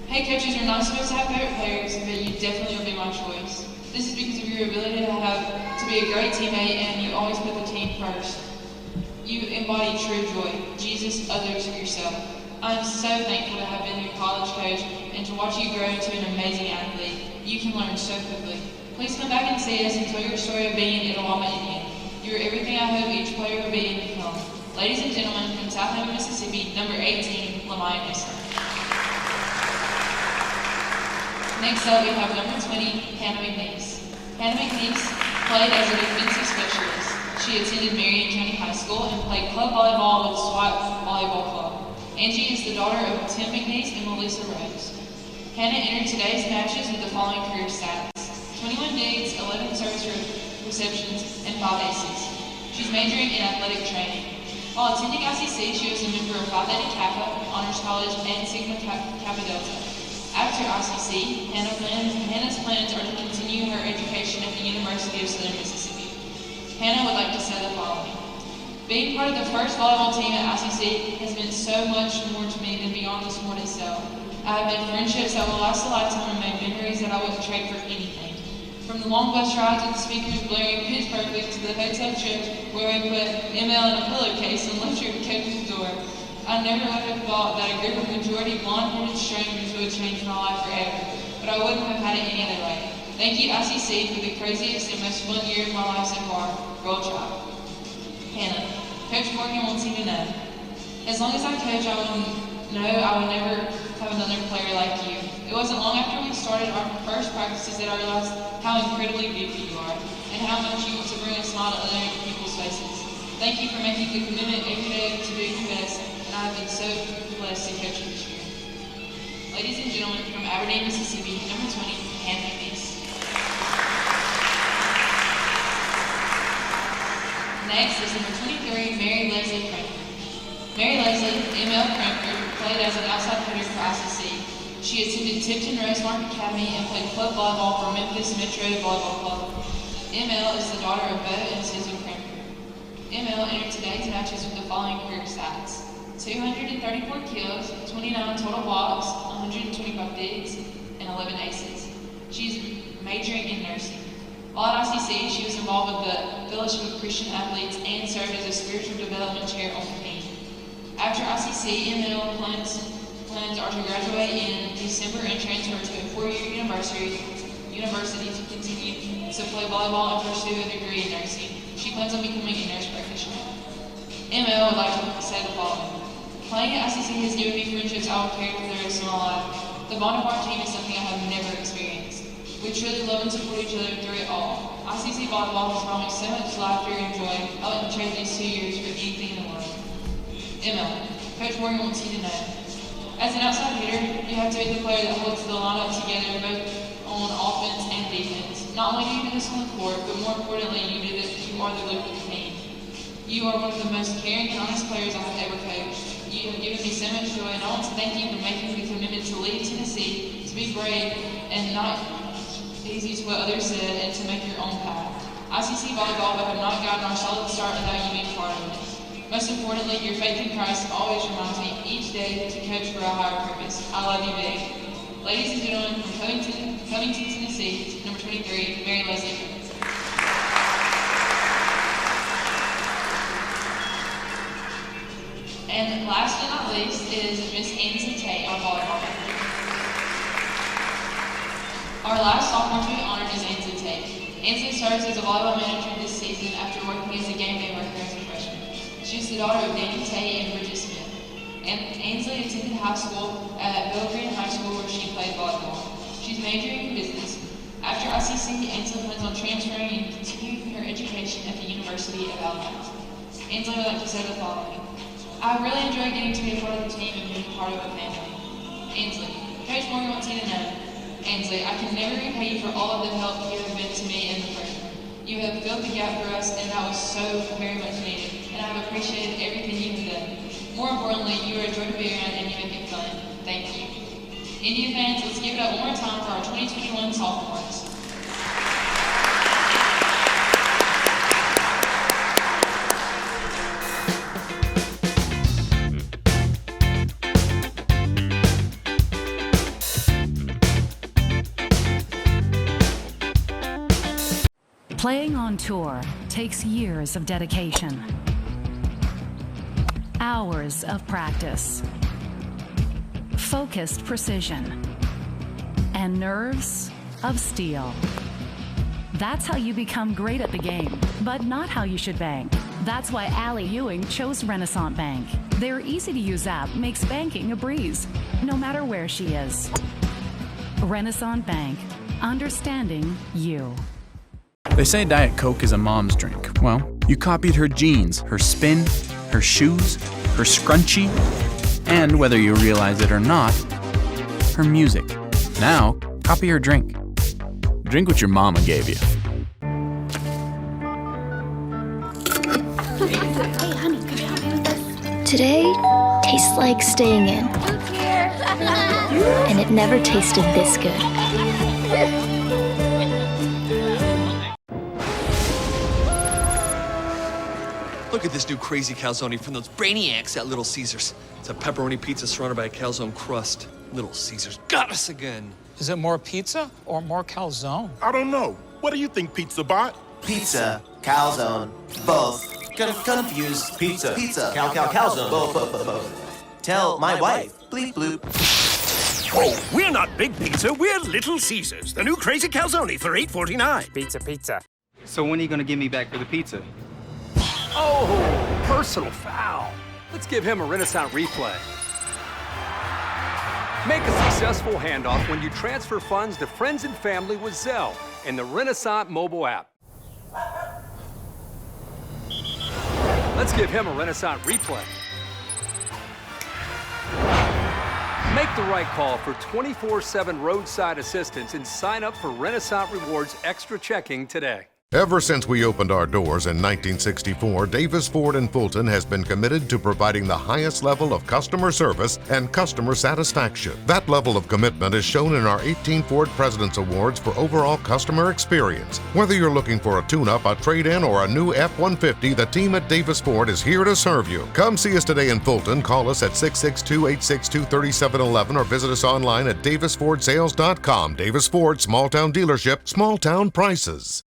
Speaker 5: hey, coaches are not supposed to have favorite players, but you definitely will be my choice. This is because of your ability to be a great teammate, and you always put the team first. You embody true joy. Jesus, others, yourself. I'm so thankful to have been your college coach and to watch you grow into an amazing athlete. You can learn so quickly. Please come back and see us and tell your story of being an Itawamba Indian. You are everything I hope each player will be and become. Ladies and gentlemen, from Southampton, Mississippi, number 18, Lamaya Newsom. Next up, we have number 20, Hannah McNeese. Hannah McNeese played as a defensive specialist. She attended Marion County High School and played club volleyball with SWAT Volleyball Club. Angie is the daughter of Tim McNeese and Melissa Rose. Hannah entered today's matches with the following career stats: 21 digs, 11 service receptions, and 5 aces. She's majoring in athletic training. While attending ICC, she was a member of Phi Theta Kappa, Honors College, and Sigma Kappa Delta. After ICC, Hannah's plans are to continue her education at the University of Southern Mississippi. Hannah would like to say the following. Being part of the first volleyball team at ICC has meant so much more to me than beyond the sport itself. I have made friendships that will last a lifetime and made memories that I wouldn't trade for anything. From the long bus rides with the speakers blaring Pitch Perfect to the hotel trips where we put ML in a pillowcase and left your coach's door, I never would have thought that a group of majority blonde-headed strangers would change my life forever, but I wouldn't have had it any other way. Thank you, ICC, for the craziest and most fun year of my life so far. Roll Tide. Hannah, Coach Morgan wants you to know. As long as I coach, I would know I would never have another player like you. It wasn't long after we started our first practices that I realized how incredibly beautiful you are, and how much you want to bring a smile to other people's faces. Thank you for making the commitment every day to do your best, and I have been so blessed to coach you this year. Ladies and gentlemen, from Aberdeen, Mississippi, number 20, Hannah McNeese. Next is number 23, Mary Leslie Cranford. Mary Leslie, ML Cranford, played as an outside hitter for ICC. She attended Tipton Rosemark Academy and played club volleyball for Memphis Metro Volleyball Club. ML is the daughter of Bo and Susan Cranford. ML entered today's matches with the following career stats: 234 kills, 29 total blocks, 125 digs, and 11 aces. She's majoring in nursing. While at ICC, she was involved with the Fellowship of Christian Athletes and served as a spiritual development chair on the team. After ICC, ML plans are to graduate in December and transfer to a 4-year university to continue to play volleyball and pursue a degree in nursing. She plans on becoming a nurse practitioner. ML would like to say the following. Playing at ICC has given me friendships I will carry for the rest of my life. The bond of our team is something I have never experienced. We truly love and support each other through it all. ICC volleyball has brought me so much laughter and joy. I wouldn't trade these 2 years for anything in the world. ML, Coach Morgan wants you to know. As an outside hitter, you have to be the player that holds the lineup together both on offense and defense. Not only do you do this on the court, but more importantly, you are the glue of the team. You are one of the most caring and honest players I have ever coached. You have given me so much joy, and I want to thank you for making the commitment to leave Tennessee, to be brave and not easy to what others said, and to make your own path. ICC volleyball would have not gotten our solid start without you being part of it. Most importantly, your faith in Christ always reminds me each day to coach for a higher purpose. I love you big. Ladies and gentlemen, from Covington, Tennessee, number 23, Mary Leslie Cranford. And last but not least is Miss Ansley Tate, our volleyball member. Our last sophomore to be honored is Ansley Tate. Ansley serves as a volleyball manager this season after working as a game day worker as a freshman. She's the daughter of Danny Tate and Bridget Smith. And Ansley attended high school at Belgrade High School where she played volleyball. She's majoring in business. After ICC, Ansley plans on transferring and continuing her education at the University of Alabama. Ansley would like to say the following. I really enjoy getting to be a part of the team and being part of a family. Ansley, Coach Morgan wants you to know. Ansley, I can never repay you for all of the help you have been to me and the program. You have filled the gap for us, and that was so very much needed, and I have appreciated everything you have done. More importantly, you are a joy to be around, and you make it fun. Thank you. Indian fans, let's give it up one more time for our 2021 sophomores.
Speaker 6: Playing on tour takes years of dedication, hours of practice, focused precision, and nerves of steel. That's how you become great at the game, but not how you should bank. That's why Allie Ewing chose Renaissance Bank. Their easy-to-use app makes banking a breeze, no matter where she is. Renaissance Bank, understanding you.
Speaker 7: They say Diet Coke is a mom's drink. Well, you copied her jeans, her spin, her shoes, her scrunchie, and whether you realize it or not, her music. Now, copy her drink. Drink what your mama gave you.
Speaker 8: Hey, honey, could you help me with this? Today tastes like staying in. And it never tasted this good.
Speaker 15: Look at this new crazy calzone from those brainiacs at Little Caesars. It's a pepperoni pizza surrounded by a calzone crust. Little Caesars got us again.
Speaker 25: Is it more pizza or more calzone?
Speaker 26: I don't know. What do you think, Pizza Bot?
Speaker 27: Pizza, calzone, both. Confused. Pizza, calzone, both. Tell my wife. Bleep bloop.
Speaker 28: Oh, we're not Big Pizza, we're Little Caesars. The new crazy calzone for $8.49.
Speaker 13: Pizza. So when are you gonna give me back for the pizza?
Speaker 14: Oh, personal foul. Let's give him a Renaissance replay. Make a successful handoff when you transfer funds to friends and family with Zelle in the Renaissance mobile app. Let's give him a Renaissance replay. Make the right call for 24/7 roadside assistance and sign up for Renaissance Rewards Extra Checking today.
Speaker 10: Ever since we opened our doors in 1964, Davis Ford in Fulton has been committed to providing the highest level of customer service and customer satisfaction. That level of commitment is shown in our 18 Ford President's Awards for overall customer experience. Whether you're looking for a tune-up, a trade-in, or a new F-150, the team at Davis Ford is here to serve you. Come see us today in Fulton. Call us at 662-862-3711 or visit us online at davisfordsales.com. Davis Ford, small-town dealership, small-town prices.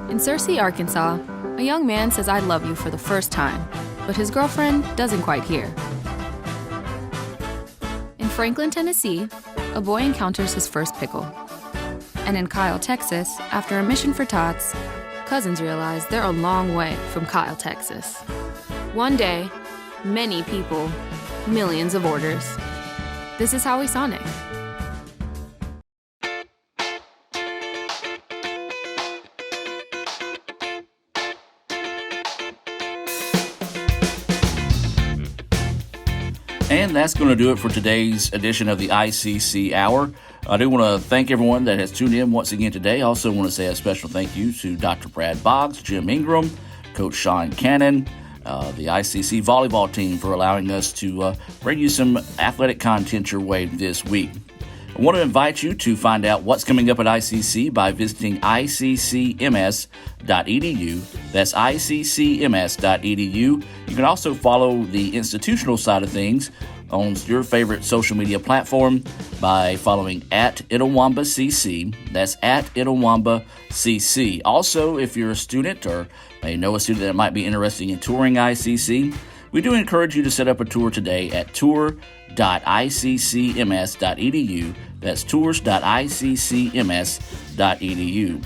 Speaker 29: In Searcy, Arkansas, a young man says I love you for the first time, but his girlfriend doesn't quite hear. In Franklin, Tennessee, a boy encounters his first pickle. And in Kyle, Texas, after a mission for tots, cousins realize they're a long way from Kyle, Texas. One day, many people, millions of orders. This is Howie Sonic.
Speaker 2: And that's going to do it for today's edition of the ICC Hour. I do want to thank everyone that has tuned in once again today. I also want to say a special thank you to Dr. Brad Boggs, Jim Ingram, Coach Sean Cannon, the ICC volleyball team for allowing us to bring you some athletic content your way this week. I want to invite you to find out what's coming up at ICC by visiting iccms.edu. That's iccms.edu. You can also follow the institutional side of things on your favorite social media platform by following at ItawambaCC. That's at ItawambaCC. Also, if you're a student or may know a student that might be interested in touring ICC, we do encourage you to set up a tour today at tour.iccms.edu. That's tours.iccms.edu.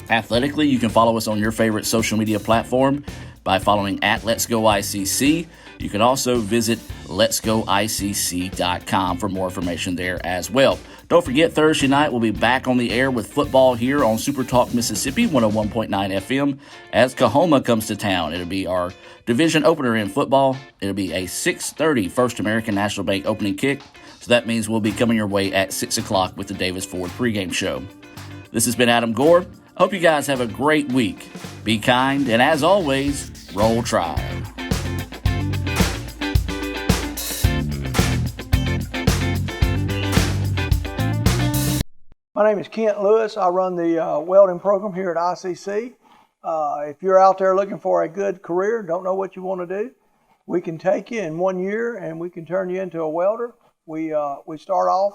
Speaker 2: Athletically, you can follow us on your favorite social media platform by following at Let's Go ICC. You can also visit letsgoicc.com for more information there as well. Don't forget, Thursday night we'll be back on the air with football here on Super Talk Mississippi 101.9 FM as Kahoma comes to town. It'll be our division opener in football. It'll be a 6:30 First American National Bank opening kick. So that means we'll be coming your way at 6 o'clock with the Davis Ford pregame show. This has been Adam Gore. I hope you guys have a great week. Be kind, and as always, roll Tribe.
Speaker 30: My name is Kent Lewis. I run the welding program here at ICC. If you're out there looking for a good career, don't know what you want to do, we can take you in 1 year and we can turn you into a welder. We start off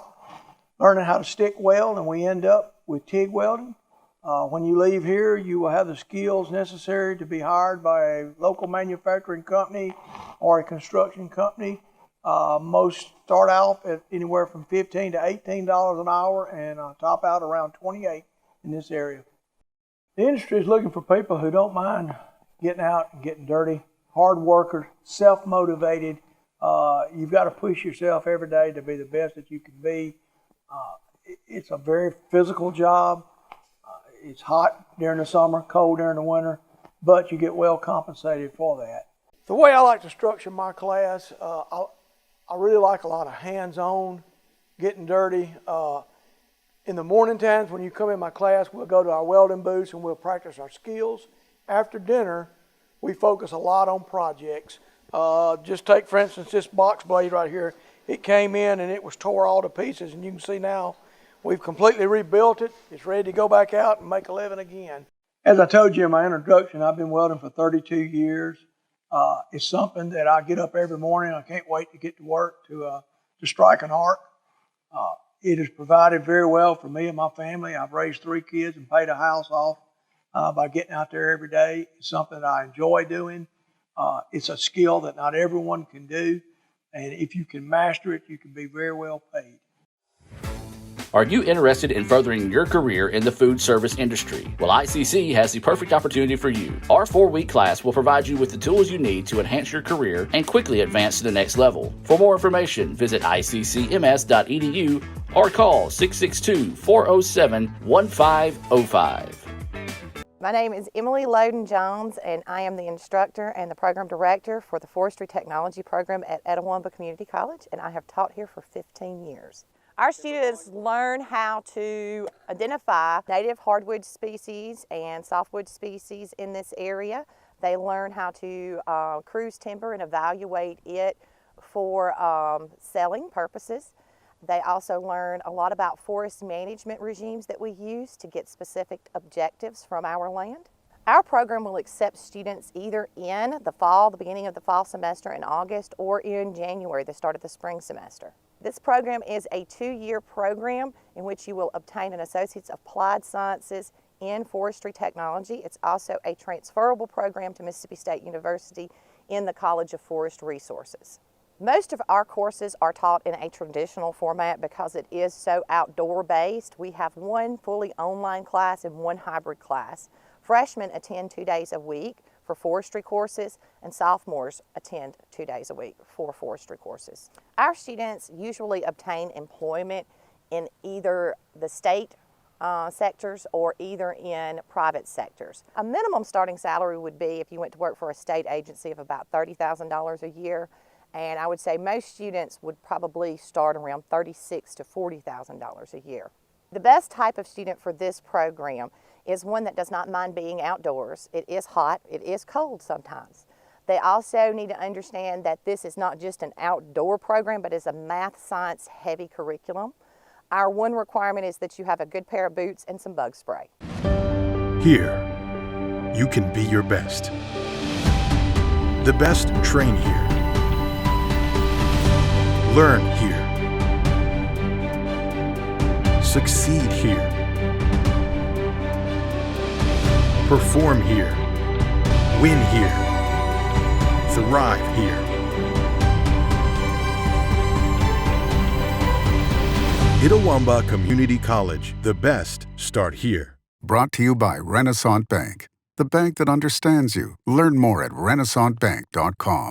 Speaker 30: learning how to stick weld, and we end up with TIG welding. When you leave here, you will have the skills necessary to be hired by a local manufacturing company or a construction company. Most start out at anywhere from $15 to $18 an hour and top out around $28 in this area. The industry is looking for people who don't mind getting out and getting dirty, hard workers, self-motivated. You've got to push yourself every day to be the best that you can be. It's a very physical job. It's hot during the summer, cold during the winter, but you get well compensated for that. The way I like to structure my class, I really like a lot of hands-on, getting dirty. In the morning times when you come in my class, we'll go to our welding booths and we'll practice our skills. After dinner, we focus a lot on projects. Just take, for instance, this box blade right here. It came in and it was tore all to pieces, and you can see now we've completely rebuilt it. It's ready to go back out and make a living again. As I told you in my introduction, I've been welding for 32 years. It's something that I get up every morning. I can't wait to get to work to strike an arc. It has provided very well for me and my family. I've raised 3 kids and paid a house off by getting out there every day. It's something that I enjoy doing. It's a skill that not everyone can do, and if you can master it, you can be very well paid.
Speaker 2: Are you interested in furthering your career in the food service industry? Well, ICC has the perfect opportunity for you. Our 4-week class will provide you with the tools you need to enhance your career and quickly advance to the next level. For more information, visit iccms.edu or call 662-407-1505.
Speaker 11: My name is Emily Loden-Jones, and I am the instructor and the program director for the Forestry Technology program at Etowah Community College, and I have taught here for 15 years. Our students learn how to identify native hardwood species and softwood species in this area. They learn how to cruise timber and evaluate it for selling purposes. They also learn a lot about forest management regimes that we use to get specific objectives from our land. Our program will accept students either in the fall, the beginning of the fall semester in August, or in January, the start of the spring semester. This program is a 2-year program in which you will obtain an Associate's of Applied Sciences in Forestry Technology. It's also a transferable program to Mississippi State University in the College of Forest Resources. Most of our courses are taught in a traditional format because it is so outdoor based. We have 1 fully online class and 1 hybrid class. Freshmen attend 2 days a week for forestry courses, and sophomores attend 2 days a week for forestry courses. Our students usually obtain employment in either the state sectors or either in private sectors. A minimum starting salary would be, if you went to work for a state agency, of about $30,000 a year, and I would say most students would probably start around $36,000 to $40,000 a year. The best type of student for this program is one that does not mind being outdoors. It is hot, it is cold sometimes. They also need to understand that this is not just an outdoor program, but is a math, science heavy curriculum. Our 1 requirement is that you have a good pair of boots and some bug spray.
Speaker 12: Here, you can be your best. The best train here. Learn here. Succeed here. Perform here. Win here. Thrive here. Itawamba Community College. The best start here.
Speaker 16: Brought to you by Renaissance Bank, the bank that understands you. Learn more at renaissancebank.com.